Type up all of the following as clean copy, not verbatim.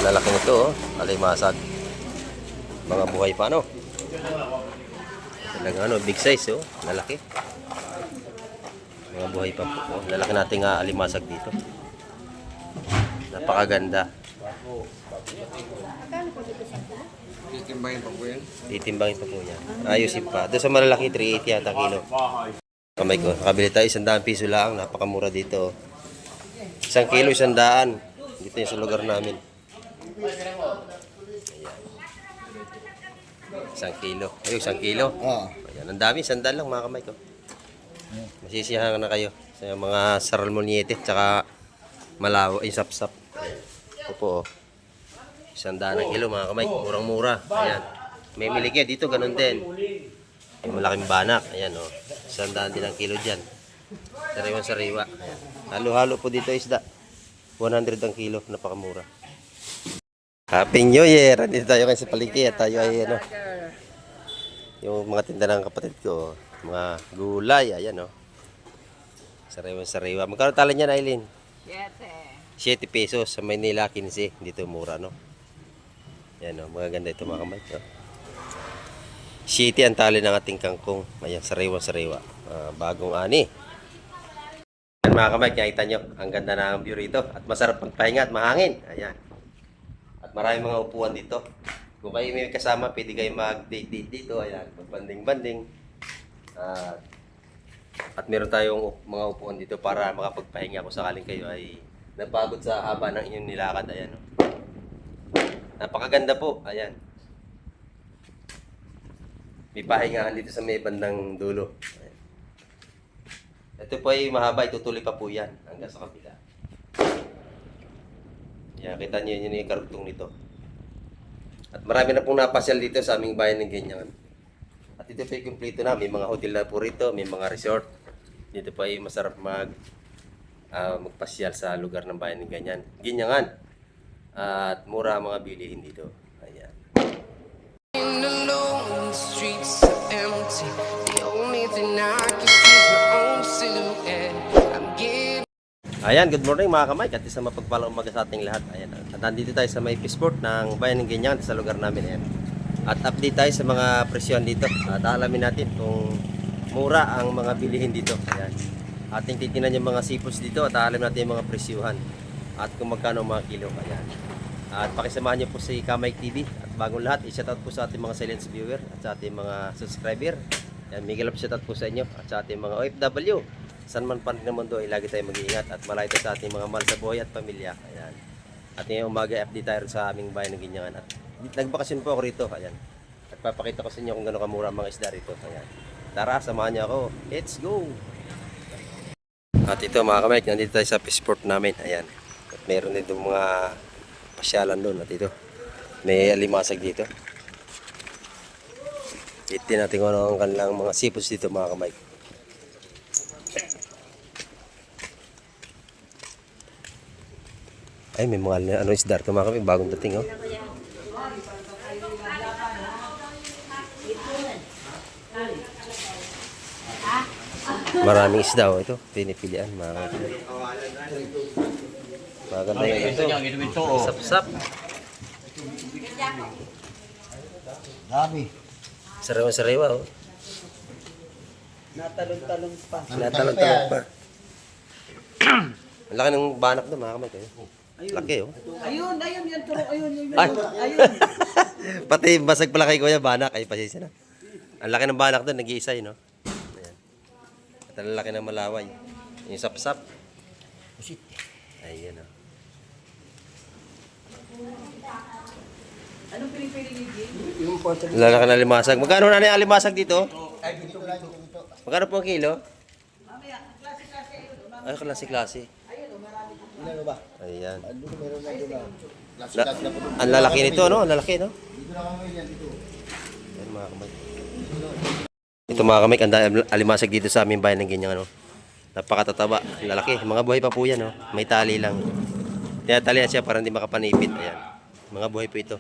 Lalaki nito, oh. Alimasag. Mga buhay pa, no? Talagang ano, big size, oh. Lalaki. Mga buhay pa po. Oh. Lalaki nating alimasag dito. Napakaganda. Titimbangin pa po yan. Titimbangin pa po yan. Ayusin pa. Doon sa malalaki, 380 yata kilo. Kamay ko. Nakabili tayo, 100 piso lang. Napakamura dito. 1 kilo, 100. Dito yung sa lugar namin. Ayan. 1 kilo. Ayun, 1 kilo. Oo. Ayan, ang dami. 100 lang mga kamay ko. Masisiyahan na kayo sa mga saralmoniete tsaka malawo ay sapsap. Ito po, oh. 100 na kilo mga kamay. Murang-mura. Ayan. May milik yan. Dito ganun din. May malaking banak. Ayan, oh. 100 din ang kilo dyan. Sariwan-sariwa. Ayan. Halo-halo po dito isda. 100 ang kilo. Napakamura. Happy New Year! Dito tayo kayo sa palengke. Tayo ay ano. Yung mga tinda ng kapatid ko. Mga gulay. Ayan, oh. Sariwan-sariwa. Magkano tala niyan, Aileen? 7 pesos. Sa Maynila, 15. Dito mura, no? Ayan, oh. Mga ganda ito mga kamay. Oh. 7 ang tali ng ating kangkong. Ayan, sariwa-sariwa. Bagong ani. Ayan mga kamay, nakita nyo. Ang ganda ng view rito. At masarap magpahinga at mahangin. Ayan. At maraming mga upuan dito. Kung kayo may kasama, pwede kayo mag-date dito. Ayan, magbanding-banding. At meron tayong mga upuan dito para makapagpahinga kung sakaling kayo ay napagod sa haba ng inyong nilakad. Ayan, oh. Napakaganda po. Ayan. May pahingahan dito sa may bandang dulo. Ayan. Ito po ay mahaba. Itutuloy pa po yan hanggang sa kabila. Ayan, kita nyo yun yung karugtong nito. At marami na pong napasyal dito sa aming bayan ng Ganyan. At ito po ay kumplito na. May mga hotel na po rito. May mga resort. Dito po ay masarap magpasyal sa lugar ng bayan ng Ganyan. Ganyan. At mura ang mga bilihin dito. Ayan. Ayan, good morning mga kamay. At isang mapagpalang umaga sa ating lahat. Ayan. At nandito tayo sa may fishport ng bayan ng Ganyan sa lugar namin. Ayan. At update tayo sa mga presyon dito. At alamin natin kung mura ang mga bilihin dito. Ayan. Ating titinan yung mga seafoods dito at alamin natin yung mga presyuhan. At kung magkano ang mga kilo. Ayan. At pakisamahan nyo po si Kamay TV. At bagong lahat, i-shoutout po sa ating mga silent viewer at sa ating mga subscriber. Ayan, Miguel up shoutout po sa inyo at sa ating mga OFW. San man pa rin ng mundo ay lagi tayong mag-iingat at malayo tayo sa ating mga mahal sa buhay at pamilya. Ayan. At ngayong umaga update tayo sa aming bayan ng Ginyangan. At nagbakasyon po ako rito. Ayan. At papakita ko sa inyo kung gano'ng kamura ang mga isda rito. Ayan. Tara, samahan niyo ako. Let's go! At ito mga kamay, nandito tayo sa fishport namin. Ayan. At meron dito mga pasyalan doon. At ito, may alimasag dito. Itin natin kung ano ang kanilang mga seafoods dito mga kamay. Ay, may mga ano isda ito mga kamay. Bagong dating, oh. Maraming isda, oh. Ito, pinipilian mga kamay. Maganda yung ito. Sap-sap. Dami. Sariwa-sariwa, oh. Natalong-talong pa. Natalong-talong pa. Ang laki ng banak doon, mga kamay kayo. Laki, oh. Ayun, yan turo, ayun. Ay! Ayun. Pati basag pala kay Kuya banak. Ay, pasensya na. Ang laki ng banak doon, nag-iisay, no? Ayan. At ang laki ng malaway. Yung sap-sap. Ayan, oh. Anong pinipili ni Jim? Yung portion. Lalaki na alimasag. Magkano na yung alimasag dito? Ay, dito lang, dito. Magkano po ang kilo? Mamaya, klase-klase ayun. Ay, klase-klase. Ilan ba? Ayan. Ano meron na doon na? Last na po doon. Ang lalaki nito, no? Ang lalaki, no? Dito na kami yan, dito. Ayan, mga kamay. Ito mga kamay, ang alimasag dito sa aming bayan ng Ganyan, ano? Napakatataba. Ang lalaki. Mga buhay pa po yan, no? May tali lang. Tinatalian siya para hindi makapanipit. Ayan. Mga buhay po ito.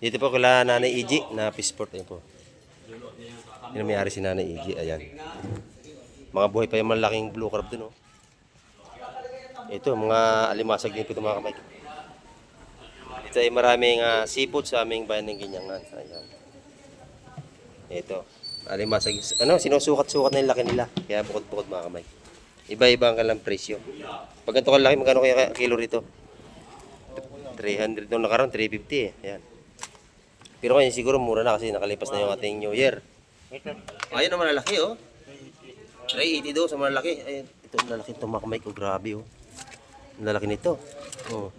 Dito po kila Nanay Iji na fishport. Ayan po. Yan ang may-ari si Nanay Iji. Ayan. Mga buhay pa yung malaking blue crab dun, oh. Ito, mga alimasag din po ito mga kamay. Ito ay maraming seafood sa aming bayan ng Ginyangan. Ayan. Ito. Alimasag. Ano, sinusukat-sukat na yung laki nila. Kaya bukod-bukod mga kamay. Iba-iba ang kanilang presyo. Pag ganito kalaki, magkano kaya kilo rito? 300. Nung nakaraan, 350 eh. Ayan. Pero kaya siguro mura na kasi nakalipas na yung ating New Year. Ayun ang malalaki oh. 380 daw sa malalaki. Ayun, ito ang lalaki itong mga kamay ko. Grabe oh. Ang lalaki nito. Oh.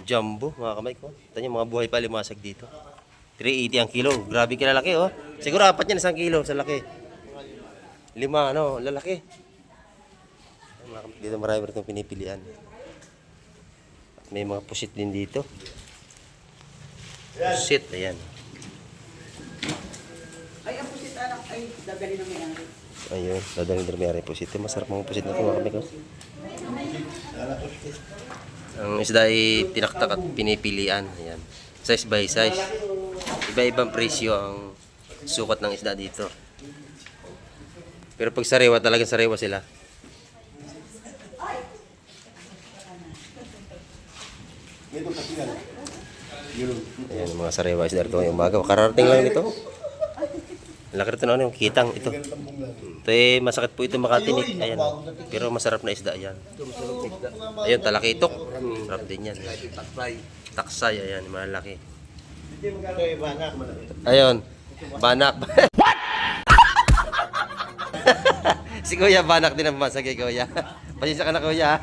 Jumbo mga kamay ko. Ito yung mga buhay pa limasag dito. 380 ang kilo. Grabe kilalaki oh. Siguro apat yan 1 kilo sa laki. 5 ano, lalaki. Dito marami rin itong pinipilian. At may mga pusit din dito. Pusit, ayan. Ay, ang pusit anak, ay, dadali na may ari. Ayun, dadaling drumere pusit. Masarap mga pusit na ito mga kamay ko. Ang isda ay tinaktak at pinipilian. Ayan. Size by size. Iba-ibang presyo ang sukat ng isda dito. Pero pag sariwa, talagang sariwa sila. Ayan, mga sariwa isda rito ngayong umaga. Kararating lang nito. Laki rito na ano, yung kitang ito. Ito eh, masakit po ito makatinik. Ayan. Pero masarap na isda yan. Ayun, talakitok. Sarap din yan. Taksay, ayan, malaki. Ayun, banak. What? Si Kuya banak din ang masagay, Kuya. Pasensya ka na, Kuya.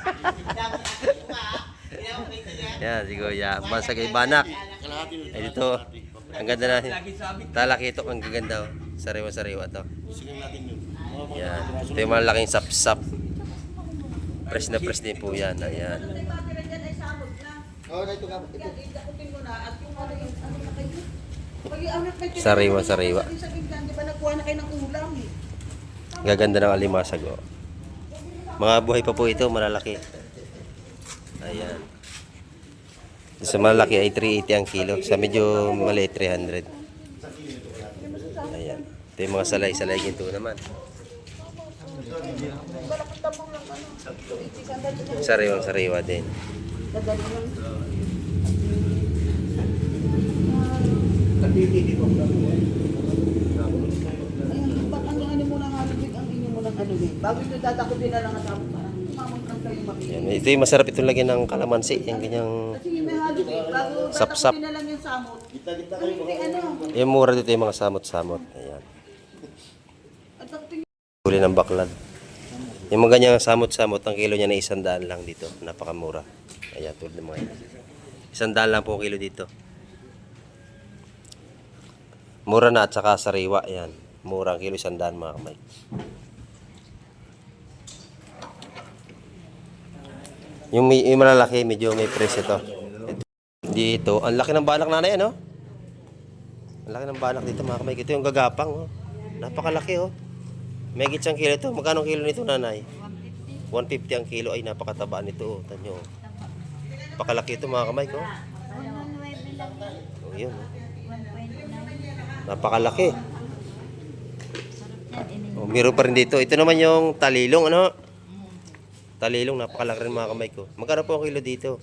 Yan, si Kuya. Masagay banak. Ay, dito. Ang ganda na. Talakitok, ang gaganda. Oh. Sariwa-sariwa to. Yan. Ito yung malaking sap-sap. Press na press din po yan. Ayan. Oh, na ito nga. Ito. Ikutin mo na at yung ano yung ano na kayo. Pag yung anak may Sariwa-sariwa. Sa gitna, di ba nagkuha na kayo ng ulam eh. Gaganda ng alimasag. Oh. Mga buhay pa po ito, malalaki. Ayan. Sa malaki ay 380 ang kilo. Sa medyo maliit, 300. Ayan. Ito yung mga salay. Salay ginto naman. Sariwang-sariwa din. Dadali lang. Ayun, ba't ang ano mo nang halubig ang inyo mo nang halubig? Bago ito dadakutin na lang at parang umamang kang kayo makikita. Ayan. Ito yung masarap itong lagyan ng kalamansi. Yung ganyang Kasi yung may halubig, bago Sap-sap. dadakutin na lang yung samot. Kita-kita Ay, hindi ano. yung mura dito yung mga samot-samot. Ayan. At dakutin Huli ng baklad. Yung mga ganyang samot-samot, ang kilo niya na 100 lang dito. Napakamura. Ayan, tulad ng mga yan. 100 lang po ang kilo dito. Mura na at saka sariwa. Ayan. Mura ang kilo, 100 mga kamay. Yung malalaki, medyo may presyo to. Dito, ang laki ng banak nanay, ano? Ang laki ng banak dito mga kamay. Ito yung gagapang, oh. Napakalaki, oh. May gitsang kilo ito. Magkano kilo nito, nanay? 150 ang kilo. Ay, napakataba nito, oh. Tanyo, oh. Napakalaki ito mga kamay ko. Oh, yun, oh. Napakalaki. Oh, meron pa rin dito. Ito naman yung talilong, ano? Talilong, napakalaki rin mga kamay ko. Magkano po ang kilo dito?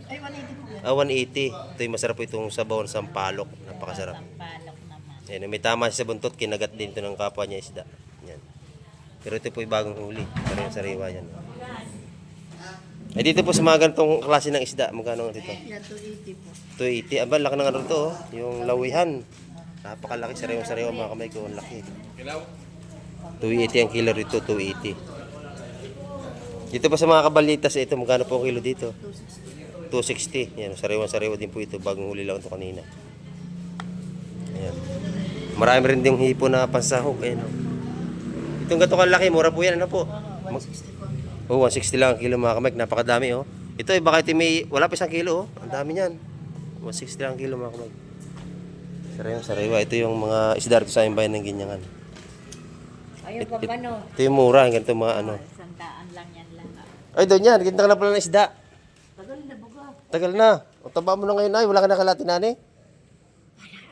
Ay, 180 po. 180. Ito yung masarap po itong sabaw ng sampalok. Napakasarap. Ayan, may tama siya sa buntot. Kinagat din ito ng kapwa niya isda. Yan. Pero ito po yung bagong huli. Pero yung sariwa yan. Eh dito po sa mga ganitong klase ng isda. Magkano dito? 280 po. 280. Aba, laki ng ano to. Oh. Yung lawihan. Napakalaki. Sariwa-sariwa mga kamay ko. Ang laki. 280 ang kilo rito. 280. Dito pa sa mga kabalitas ito. Magkano po ang kilo dito? 260. Yan. Sariwa-sariwa din po ito. Bagong huli lang ito kanina. Ayan. Marami rin ding hipo na pansahog. Ayan, oh. Itong gato kalaki, mura po yan. Ano po? 160 po. 160 lang ang kilo mga kamay. Napakadami, oh. Ito, baka ito may, wala pa 1 kilo, oh. Ang dami niyan. 160 lang ang kilo mga kamay. Sariwa. Ito yung mga isda rito sa aming bayan ng Ginyangan. Ayun pa ba no? Ito yung mura. Ang ganito mga ano. Sandaan lang yan lang. Ay, doon yan. Ganda ka na pala ng isda. Tagal na buga. Tagal na. O, taba mo na ngayon ay. Wala ka nakalati na, eh.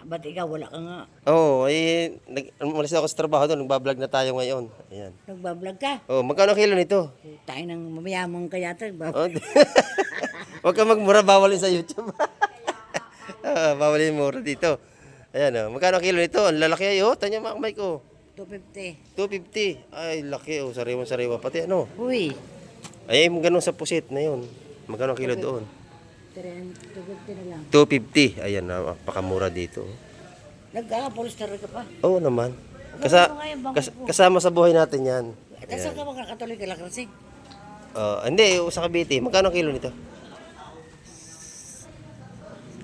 Ba't ikaw wala ka nga? Oo, eh, umalis ako sa trabaho doon, nagbablog na tayo ngayon. Ayan. Nagbablog ka? Oh, magkano kilo nito? Tayo ng mamayamang kaya ito. Oh, Huwag ka magmura, bawal yun sa YouTube. Bawal yung mura dito. Ayan, oh. Magkano ang kilo nito? Ang lalaki ay, oh. Tanya mga kamay ko. 250. 250. Ay, laki, oh. Sariwa-sariwa. Pati ano. Uy. Ay, ganun sa pusit na yun. Magkano ang kilo doon? 250 na lang. 250. Ayan, napakamura dito. Nag-polster ka pa. Oo naman. Kasama sa buhay natin yan. Saan ka makakatuloy ka lang kasi? Hindi, sa Cavite. Magkano ang kilo nito?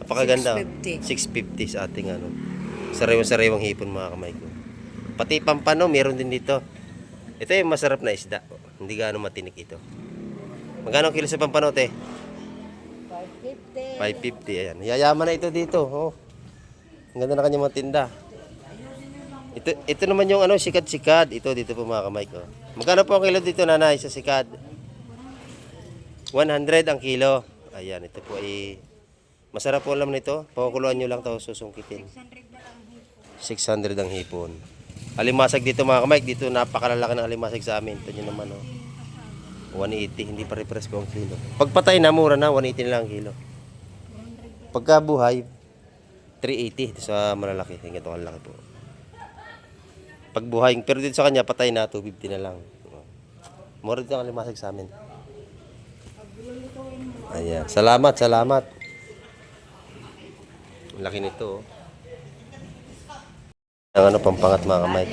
Napakaganda. 650 sa ating ano. Sariwang hipon mga kamay ko. Pati pampano, meron din dito. Ito yung masarap na isda. Hindi gaano matinik ito. Magkano ang kilo sa pampano, te? 550. 550, ayan. Yayaman na ito dito. Oh. Ang ganda na kanyang mga tinda. Ito naman yung ano, sikad-sikad. Ito dito po mga kamay ko. Magkano po ang kilo dito, nanay, sa sikad? 100 ang kilo. Ayan, ito po ay masarap po alam nito. Pakukuluan nyo lang ito, susungkitin. 600 ang hipon. Alimasag dito mga kamay. Dito napakalalaki ng alimasag sa amin. Ito nyo naman, oh. 180, hindi pare-pares po ang kilo. Pagpatay na, mura na, 180 na lang ang kilo. Pagka buhay, 380 sa malalaki. Hingga ito ang laki po. Pag buhay, pero dito sa kanya, patay na, 250 na lang. Mura dito ang alimasag sa amin. Ayan, salamat. Laki nito, oh. Ang ano, pampangat mga kamay.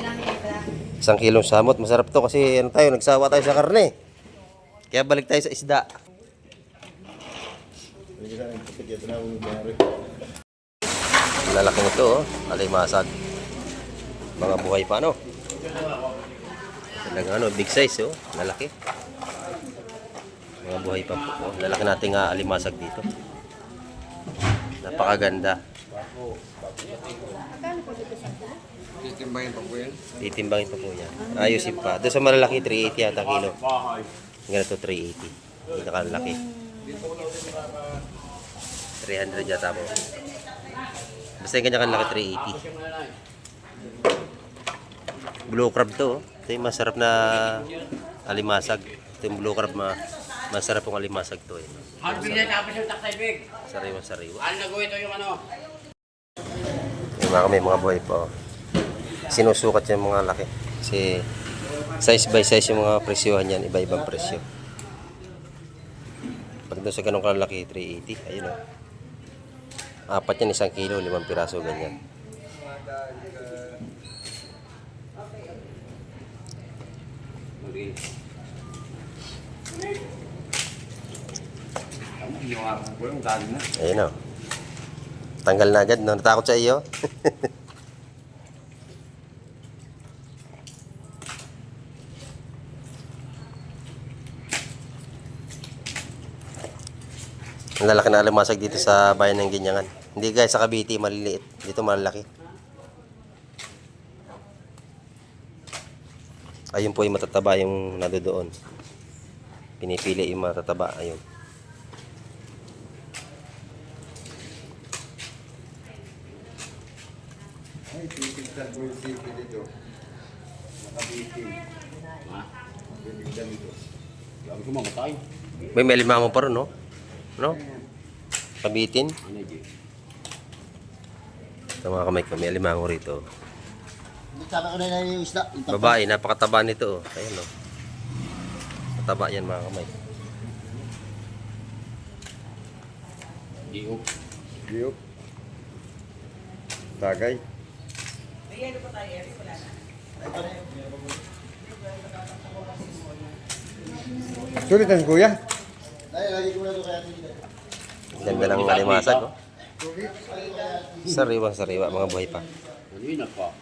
1 kilong samot, masarap to kasi ano tayo, nagsawa tayo sa karne. Kaya balik tayo sa isda. Ang lalaki nito, oh. Alimasag. Mga buhay pa, ano? Talagang ano, big size, oh. Lalaki. Mga buhay pa po. Oh. Lalaki nating alimasag dito. Napakaganda. Titimbangin pa po yan. Ayusin pa. Doon sa malalaki, 380 yata kilo. Ganito, 380. Hindi nakalaki. 300 yata po. Basta yung kanya kalaki, 380. Blue crab to. Ito yung masarap na alimasag. Ito yung blue crab, masarap pong alimasag to. Sariwa-sariwa. Yung mga buhay po. Sinusukat yung mga laki. Kasi size by size yung mga presyohan yan. Iba-ibang presyo. Pag doon sa ganong kalaki, 380. Ayun o. 4 yan, 1 kilo, 5 piraso, ganyan. Ayun o. Tanggal na agad, no? Natakot sa iyo. Ang lalaki na alimasag dito sa bayan ng Ginyangan. Hindi guys, sa Cavite, maliliit. Dito malaki. Ayun po yung matataba yung nadodoon. Pinipili yung matataba. Ayun. Ay, titigtan ko yung tipi dito. Nakabiti. Ha? Titigtan dito. Sabi ko mamatay. May limango pa rin, no? No? Kabitin. Ito mga kamay ko, may limango rito. Sabi ko na yung isda. Babae, napakataba nito. Oh. Ayun, no? Mataba yan mga kamay. Giyok. Giyok. Tagay. Sulitan kuya. Ganda ng alimasag, oh. Sariwang-sariwa, mga buhay pa. Kanina pa.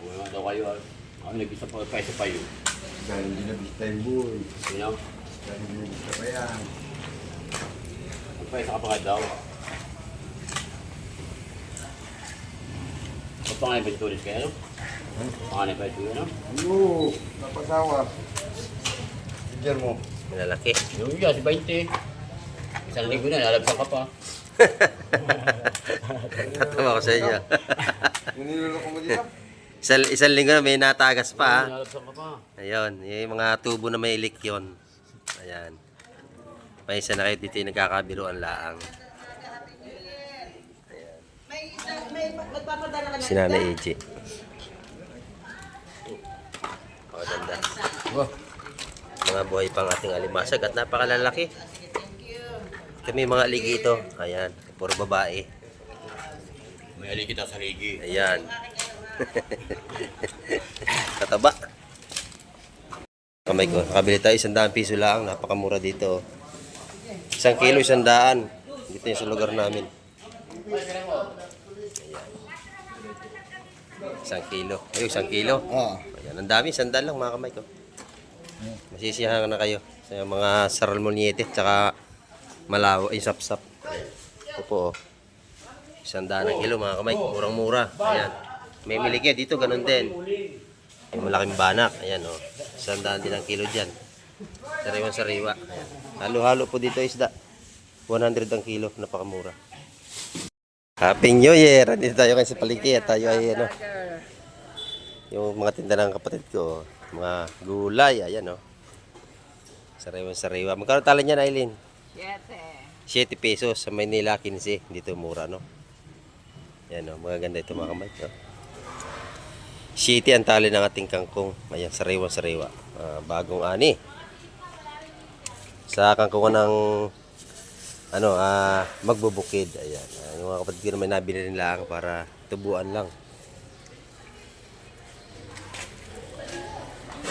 Wala daw kayo. Ang nag-isa pa pa yun. Dahil hindi na bista yung buhay. Sino? Dahil hindi na bista pa yan. Magpaisa ka pa nga daw. Ba't panganay pa yung tulis kayo? Panganay pa yung tulis, no? Ano? Napasawa. Tigyan mo. Malalaki. Yung yun, si 20. 1,000 na, lalabsan ka pa. Tatawa ko sa inyo. Yung niloloko mo dito? Isang linggo na may natagas pa. Ha? Lalabsan ka pa. Ayun, yung mga tubo na may leak yun. Ayan. Paisa na kayo dito yung nagkakabiruan laang. May magpapadala ka na. Si Nanay AJ. Maganda. Oh, Mga buhay pang ating alimasag at napakalalaki. Kami mga ligi ito. Ayan, puro babae. may ali kita sa ligi. Ayan. Kataba. Kamay ko. Nakabili tayo 100 piso lang. Napakamura dito. 1 kilo, 100. Dito yung sa lugar namin. Ayan. 1 kilo. Ay, 1 kilo. Oo. Ayan, ang dami. 100 lang mga kamay ko. Masisiyahan na kayo sa mga saralmoniete tsaka malaw ay sapsap. Ito po, 100 ang kilo mga kamay. Murang-mura. Ayan. May miligya dito, ganun din. May malaking banak. Ayan o. 100 din ang kilo dyan. Sariwan-sariwa. Ayan. Halo-halo po dito isda. 100 ang kilo. Napakamura. Happy New Year! Dito tayo kayo sa palengke. Tayo ay ano. Yung mga tinda ng kapatid ko. Mga gulay. Ayan o. Sariwan-sariwa. Magkano tala niyan, Aileen? 7 pesos. Sa Maynila, 15. Dito mura, no? Ayan o. Magaganda ito mga kamay. No? 7 ang tali ng ating kangkong. Ayan, sariwa-sariwa. Bagong ani. Sa kangkungan ng ano, magbubukid. Ayan. Yung mga kapatid ko na may nabili rin lang para tubuan lang.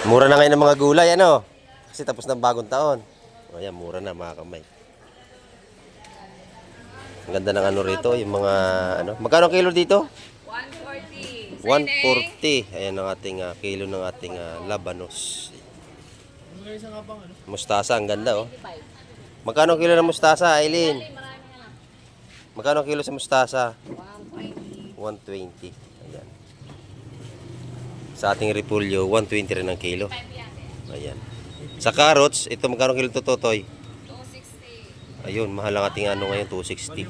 Mura na ngayon ng mga gulay, ano? Kasi tapos ng bagong taon. Ayan, mura na mga kamay. Ang ganda ng ano rito, yung mga ano. Magkano kilo dito? 140. 140. Ayan ang ating kilo ng ating labanos. Mustasa, ang ganda oh. Magkano kilo ng mustasa, Aileen? Magkano kilo sa mustasa? 120. Ayan. Sa ating repolyo, 120 rin ang kilo. Ayan. Sa carrots, ito magkano kilo to, Totoy? 260. Ayun, mahal ang ating ano ngayon, 260.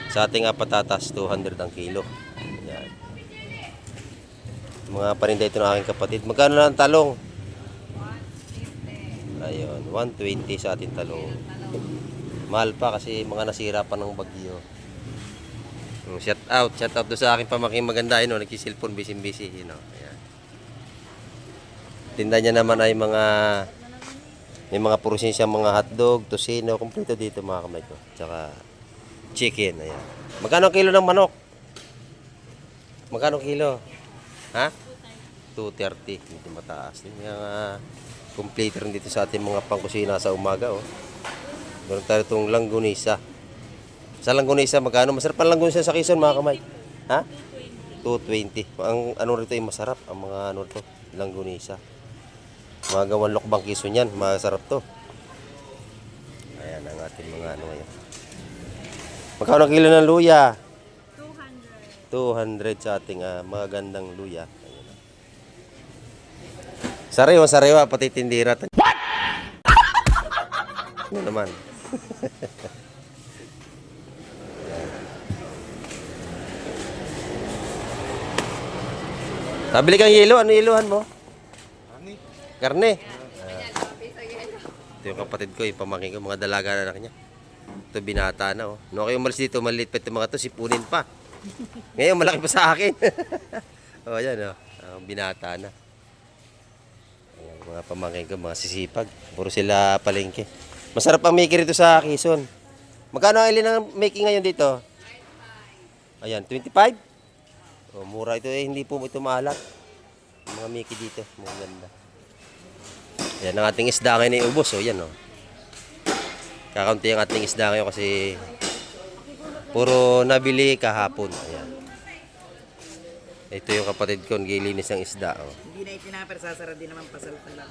Sa ating patatas, 200 ang kilo. Ayan. Mga parinda ito ng aking kapatid. Magkano na ang talong? 150. Ayun, 120 sa ating talong. Mahal pa kasi mga nasira pa ng bagyo. Shout out do sa aking pamangking maganda, no, nagsi-cellphone busy, you know. Ayan. Tinda niya naman ay may mga probinsya, mga hotdog, tosino, kumpleto dito mga kamay ko. Tsaka chicken, ayan. Magkano kilo ng manok? Magkano kilo? Ha? 230, medyo mataas. Yung kumpleto rin dito sa ating mga pangkusina sa umaga, oh. Meron tayo itong langgunisa. Sa langgunisa, magkano? Masarap ang langgunisa sa Quezon, mga kamay. Ha? 220. Ang ano rito ay masarap. Ang mga ano rito, langgunisa. Mga gawang lokbang Quezon yan. Masarap to. Ayan ang ating mga ano ngayon. Magkano ang kilo ng luya? 200 sa ating mga gandang luya. Sariwa, pati tindira. What? Ano naman? Nabili kang yelo. Ano yeluhan mo? Karne. Ito yung kapatid ko, yung pamangkin ko, mga dalaga na anak niya. Ito binata na, oh. No, kayo umalis dito, maliit pa ito mga to, sipunin pa. Ngayon, malaki pa sa akin. Oh, yan, oh. Binata na. Ayan, mga pamangkin ko, mga sisipag. Puro sila palengke. Masarap ang maker ito sa Quezon. Magkano ang ilin ang making ngayon dito? Ayan, 25? Oh, mura ito eh, hindi po ito maalat. Mga Mickey dito, mga ganda. Ayan ang ating isda ngayon ay ubos, oh, yan oh. Kakaunti ang ating isda ngayon kasi puro nabili kahapon. Ayan. Ito yung kapatid ko, gilinis ng isda, oh. Hindi na itinapar, sasara din naman pasal pa lang.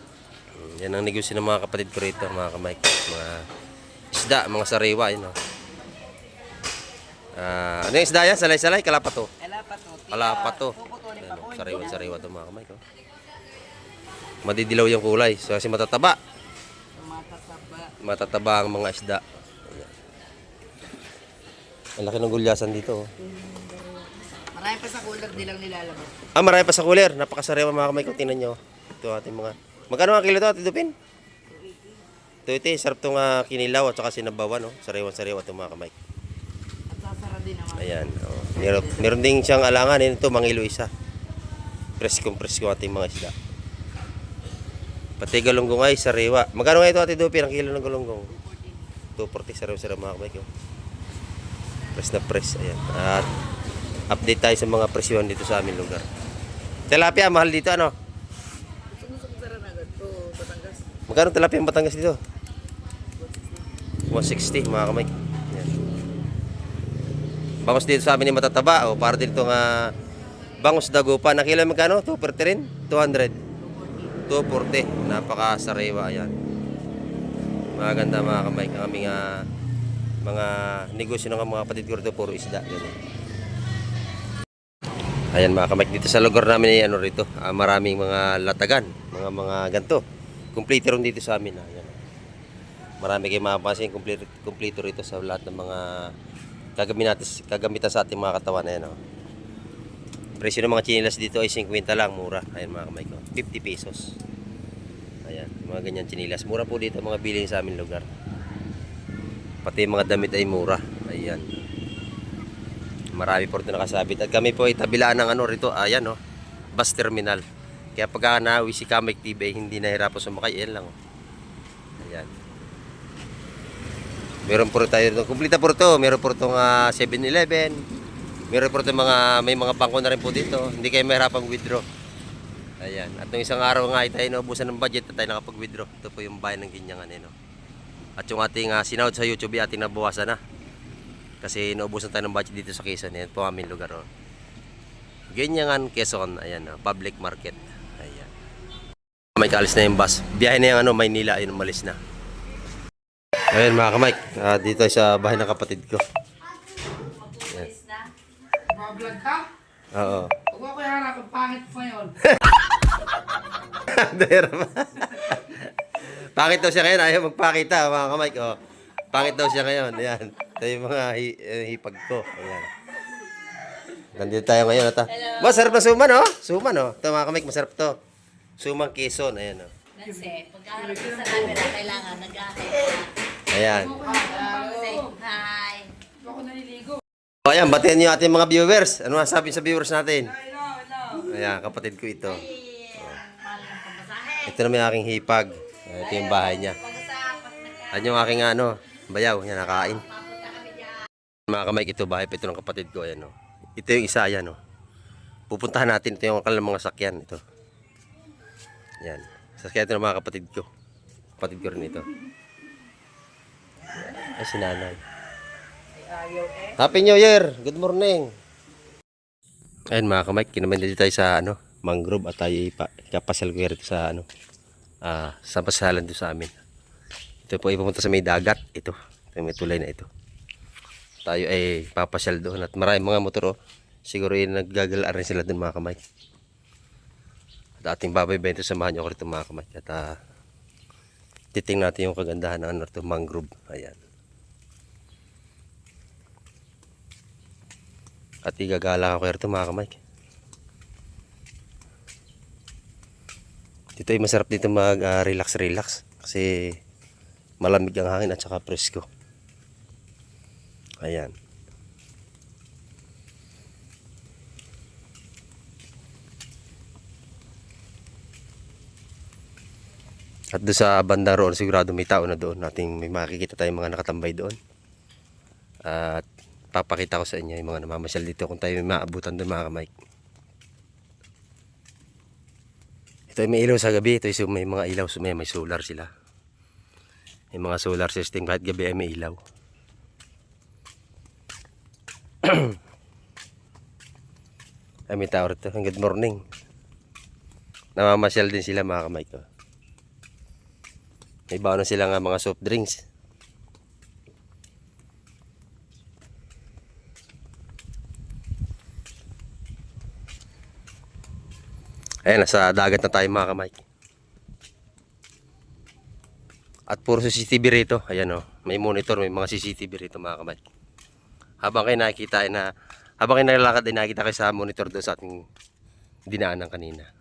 Yan ang negosyo ng mga kapatid ko rito, mga kamay. Mga isda, mga sariwa, yun oh. Ano yung isda yan? Salay-salay, kalapato. Kalapato. Sariwa-sariwa ito mga kamay ko. Madidilaw yung kulay. So, kasi matataba. Matataba ang mga isda. Ayan. Ang laki ng gulyasan dito. Oh. Marami pa sa cooler, di lang nilalabas. Marami pa sa cooler. Napakasariwa mga kamay ko. Tingnan nyo. Ito ating mga... Magkano ang kilo ito, Ate Dupin? Ito sarap itong kinilaw at saka sinabawan, no? Sariwan-sariwa ito mga kamay. At sasara din naman. Ayan. Oh. Meron din siyang alangan. Ito, mangilo isa. Presko ating mga isda. Pati galunggong ay sariwa. Magkano nga ito Ate Dupi? Ang kilo ng galunggong? 240. Sariwa mga kamay ko. Press na press. Ayan. At update tayo sa mga presyon dito sa aming lugar. Tilapia, mahal dito ano? Sara na agad to Batangas. Magkano tilapia ang Batangas dito? 160 mga kamay. Ayan. Bangos dito sa amin ni matataba. O, para dito nga bangos dagupan. Ang kilo magkano? 240 rin? 200. 240. Napakasariwa. Ayan. Maganda mga kamay. Ang aming mga negosyo ng mga kapatid ko rito. Puro isda. Ganyan. Ayan mga kamay. Dito sa lugar namin ay ano rito. Maraming mga latagan. Mga ganto. Complete rin dito sa amin. Ayan. Marami kayong mapapansin. Complete rito sa lahat ng mga kagamitan sa ating mga katawan. Ayan o. Presyo ng mga chinilas dito ay 50 lang, mura. Ayan mga kamay ko, 50 pesos. Ayan, mga ganyan chinilas. Mura po dito mga biling sa aming lugar. Pati mga damit ay mura. Ayan. Marami po ito nakasabit. At kami po ay tabilaan ng ano rito. Ayan o, bus terminal. Kaya pagka nauwi si Kamek TV, hindi nahirapan sumakay. Ayan lang o. Ayan. Meron po rin tayo rito. Kumplita po ito. Meron po itong 7-Eleven. Meron po ito may mga bangko na rin po dito. Hindi kayo mahirapang withdraw. Ayan. At nung isang araw nga ay tayo naubusan ng budget at tayo nakapag-withdraw. Ito po yung bayan ng Ginyangan. No? At yung ating sinahod sa YouTube ay ating nabawasan na. Kasi naubusan tayo ng budget dito sa Quezon. Ayan po aming lugar. Oh. Ginyangan, Quezon. Ayan. Public market. Ayan. May kaalis na yung bus. Biyahe na yung Maynila. Ayun, umalis na. Ayan mga kamay. Dito ay sa bahay ng kapatid ko. Ayan. Vlog ka? Oo. Huwag mo ko harap, pangit pa yun. Pangit daw siya ngayon. Ayaw magpakita mga kamay ko. Pangit daw siya ngayon. Ayan. Ito yung mga hipag ko. Ayan. Nandito tayo ngayon. Masarap na suman, oh. Suman, oh. Ito mga kamay, masarap to. Sumang Quezon. Ayan, oh. Kasi, pagkaharap ka sa camera, kailangan nag-ahit ka. Ayan. Say hi. Ako naliligo. O, ayan. Batiin niyo ating mga viewers. Ano masabi sa viewers natin? Ayan, kapatid ko ito. Ito naman yung aking hipag. Ito yung bahay niya. At yung aking bayaw. Yan, nakain. Mga kamay, ito bahay. Ito ng kapatid ko. Ayan, oh. Ito yung isa. Ayan, oh. Pupuntahan natin. Ito yung kanilang mga sakyan. Ito. Ayan. Sasakyan ito ng mga kapatid ko. Kapatid ko rin ito. Ay, si nanay. Happy New Year! Good morning! Ayan mga kamay, kinaman dito tayo sa mangrove at tayo ipapasal ko rito sa sa pasalan dito sa amin. Ito po ay pupunta sa may dagat. Ito may tulay na ito. Tayo ay papasyal doon at maraming mga motor oh. Siguro ay naggagalaan rin sila doon mga kamay. At ating babaybay ito, samahan nyo ako rito mga kamay. At titingnan natin yung kagandahan ng mangrove. Ayan. At igagala ako rito mga kamay. Dito ay masarap dito mag-relax kasi malamig ang hangin at saka presko. Ayan. At doon sa banda roon sigurado may tao na doon. May makikita tayong mga nakatambay doon. At papakita ko sa inyo yung mga namamasyal dito kung tayo may maabutan doon mga kamay. Ito ay may ilaw sa gabi. Ito ay may mga ilaw. May solar sila. May mga solar system kahit gabi ay may ilaw. Ay may tao rito. Good morning. Namamasyal din sila mga kamay ko. May baon na sila nga mga soft drinks. Ayan, nasa dagat na tayo mga kamay. At puro CCTV rito. Ayan o, may monitor, may mga CCTV rito mga kamay. Habang kayo nakikita habang kayo nalalakad ay nakikita kayo sa monitor doon sa ating dinaanan kanina.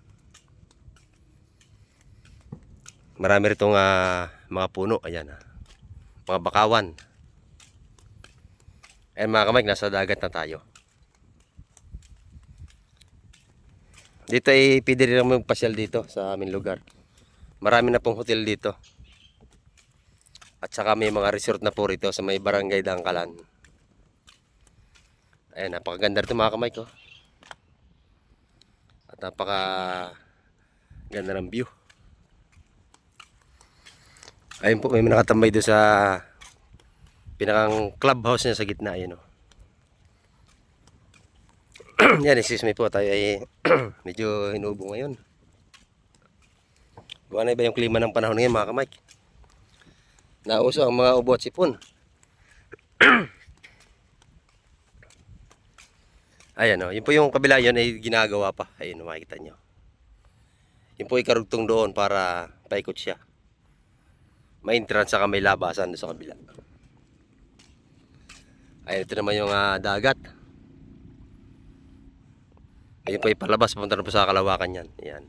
Marami ritong mga puno. Ayan. Mga bakawan. Ayan mga kamay, nasa dagat na tayo. Dito ay pwede rin naman magpasyal dito sa aming lugar. Marami na pong hotel dito. At saka may mga resort na po rito sa may barangay Dangkalan. Ayan, napakaganda rito mga kamay ko. At napaka ganda ng view. Ayun po, may nakatambay doon sa pinakang clubhouse niya sa gitna. Ayan o. Yan, excuse me po. Tayo ay medyo hinubo ngayon. Buwan na iba yung klima ng panahon ngayon mga kamay. Nauso ang mga ubo at sipon. Ayan o, yun po yung kabila yun ay ginagawa pa. Ayun, makikita nyo. Yun po ay karugtong doon para paikot siya. May entrance saka may labasan doon sa kabila. Ayun, ito naman yung dagat. Ayun po ay palabas, pumunta na po sa Kalawakan yan. Ayan.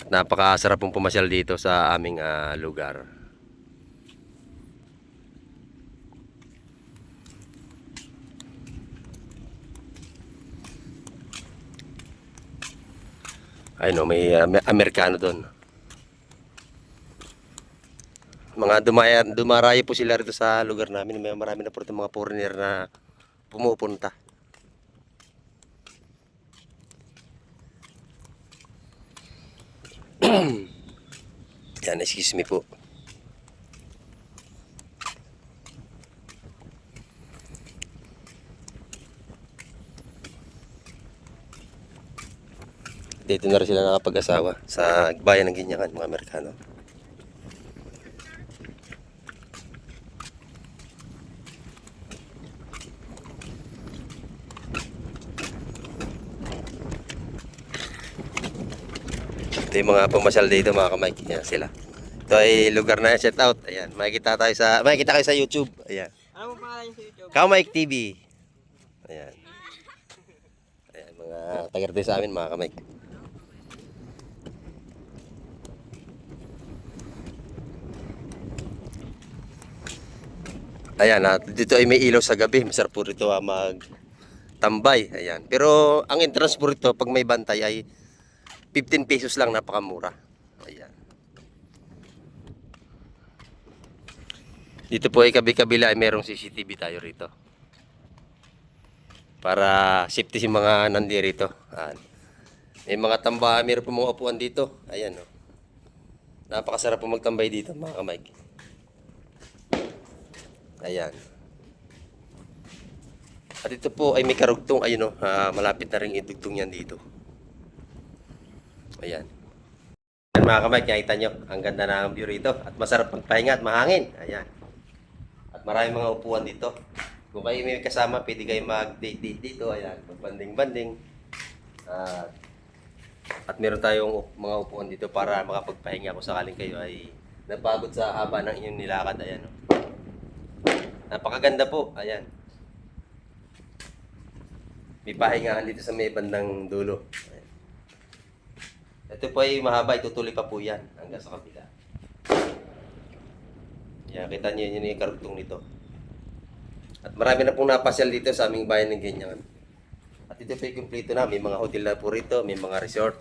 At napakasarap pong pumasyal dito sa aming lugar. Ayun o, may Amerikano doon. Mga dumarayo po sila rito sa lugar namin. May marami na po rito mga foreigner na pumupunta. Yan, excuse me po. Dito na rin sila nakapag-asawa sa bayan ng Ginyakan, mga Amerikano. Ito yung mga pumasyal dito mga kamay. Yan sila. Ito ay lugar na shout out. Ayan, makikita kayo sa YouTube. Ayan. Ano mo pangalan sa YouTube? Kamay TV. Ayan. Ayan, mga taga-rito sa amin mga kamay. Ayan, dito ay may ilaw sa gabi. Masarap po rito magtambay. Ayan. Pero ang entrance po rito pag may bantay ay 15 pesos lang, napakamura. Ayan. Dito po ay kabi-kabila ay merong CCTV tayo rito. Para safety si mga nandirito. Ayan. May mga tamba, meron po mga upuan dito. Ayan o. Napakasarap po magtambay dito mga kamay. Ayan. At ito po ay may karugtong, ayun o, malapit na rin idugtong yan dito. Ayan. Ayan mga kamay, nakita nyo, ang ganda ng view rito. At masarap magpahinga at mahangin. Ayan. At maraming mga upuan dito. Kung kayo may kasama, pwede kayo mag-date dito. Ayan, magbanding-banding. At meron tayong mga upuan dito para makapagpahinga kung sakaling kayo ay napagod sa haba ng inyong nilakad. Ayan o. Napakaganda po. Ayan. May pahingahan dito sa may bandang dulo. Ayan. Ito po ay mahaba. Itutuloy pa po yan hanggang sa kabila. Ayan. Kita nyo yun yung karugtong nito. At marami na pong napasyal dito sa aming bayan ng Ginyakan. At ito po ay kumpleto na. May mga hotel na po rito. May mga resort.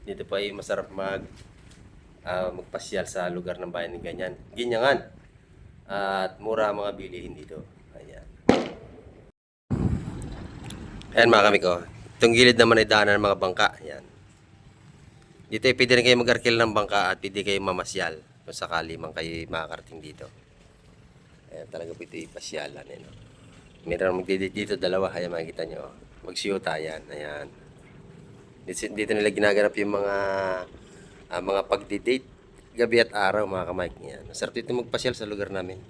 Dito po ay masarap magpasyal sa lugar ng bayan ng Ginyakan. At mura ang mga bilihin dito. Ayan. Ayan mga kami ko. Itong gilid naman ay daanan ng mga bangka. Ayan. Dito ay pwede rin kayo mag-arkil ng bangka at pwede kayo mamasyal kung sakali man kayo makakarating dito. Ayan, talaga po ito ipasyalan. Ayan. Meron magdidate dito, dalawa. Ayan, makikita nyo. Magsiyota. Ayan. Ayan. Dito nila ginaganap yung mga pagdidate. Gabi at araw mga kamay. Yan. Masarap dito magpasyal sa lugar namin.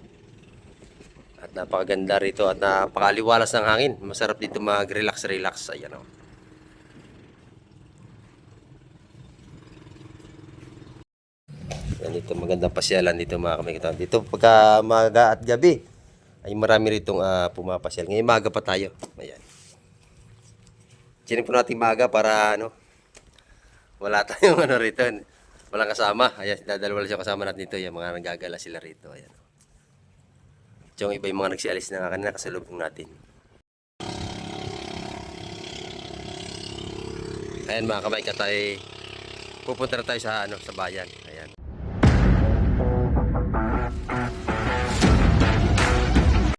At napakaganda rito at napakaliwalas ng hangin. Masarap dito mag-relax. Ayan o. Yan dito magandang pasyalan dito mga kamay. Dito pagka maga at gabi ay marami ritong pumapasyal. Ngayon maga pa tayo. Ayan. Chinin po natin maaga para ano, wala tayong ano rito. Walang kasama. Ayan, dadalawa lang siya kasama natin dito. Yung mga nagagala sila rito. Ayan. Yung iba yung mga nagsialis na kanina kasalubong natin. Ayan mga kamay, katay pupunta na tayo sa ano, sa bayan. Ayan.